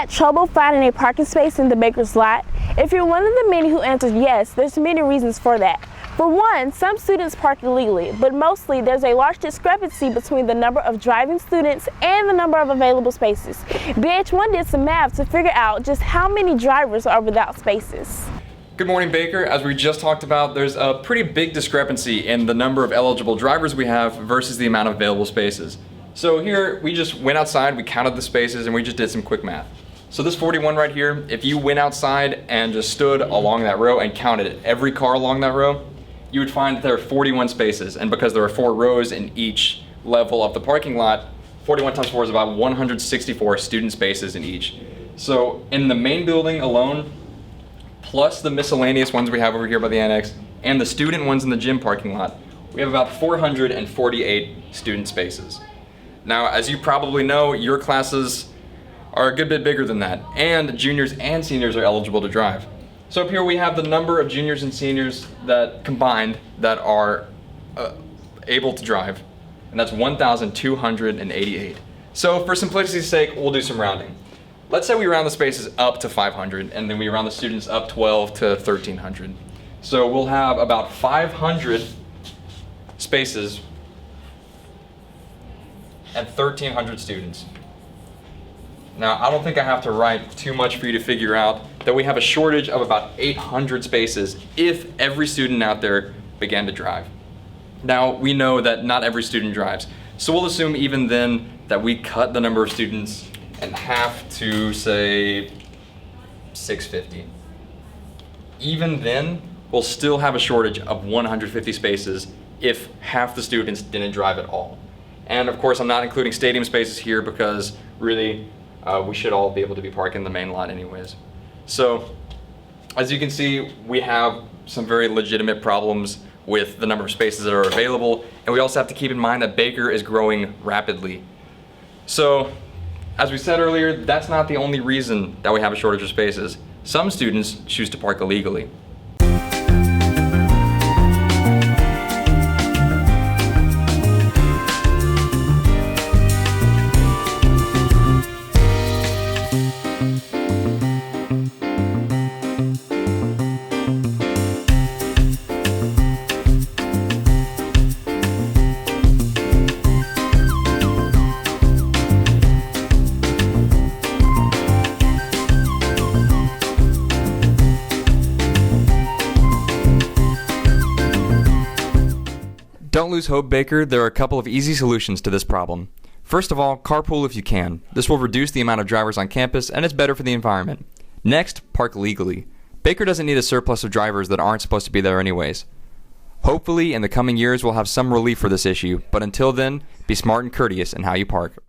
had trouble finding a parking space in the Baker's lot? If you're one of the many who answered yes, there's many reasons for that. For one, some students park illegally, but mostly there's a large discrepancy between the number of driving students and the number of available spaces. BH1 did some math to figure out just how many drivers are without spaces. Good morning, Baker. As we just talked about, there's a pretty big discrepancy in the number of eligible drivers we have versus the amount of available spaces. So here, we just went outside, we counted the spaces, and we just did some quick math. So this 41 right here, if you went outside and just stood along that row and counted every car along that row, you would find that there are 41 spaces. And because there are 4 rows in each level of the parking lot, 41 times 4 is about 164 student spaces in each. So in the main building alone, plus the miscellaneous ones we have over here by the annex, and the student ones in the gym parking lot, we have about 448 student spaces. Now, as you probably know, your classes are a good bit bigger than that, and juniors and seniors are eligible to drive. So up here we have the number of juniors and seniors that combined that are able to drive, and that's 1,288. So for simplicity's sake, we'll do some rounding. Let's say we round the spaces up to 500, and then we round the students up 12 to 1,300. So we'll have about 500 spaces and 1,300 students. Now, I don't think I have to write too much for you to figure out that we have a shortage of about 800 spaces if every student out there began to drive. Now, we know that not every student drives, so we'll assume even then that we cut the number of students in half to, say, 650. Even then, we'll still have a shortage of 150 spaces if half the students didn't drive at all. And of course, I'm not including stadium spaces here because really, we should all be able to be parking in the main lot anyways. So, as you can see, we have some very legitimate problems with the number of spaces that are available, and we also have to keep in mind that Baker is growing rapidly. So, as we said earlier, that's not the only reason that we have a shortage of spaces. Some students choose to park illegally. Don't lose hope, Baker. There are a couple of easy solutions to this problem. First of all, carpool if you can. This will reduce the amount of drivers on campus, and it's better for the environment. Next, park legally. Baker doesn't need a surplus of drivers that aren't supposed to be there anyways. Hopefully, in the coming years, we'll have some relief for this issue, but until then, be smart and courteous in how you park.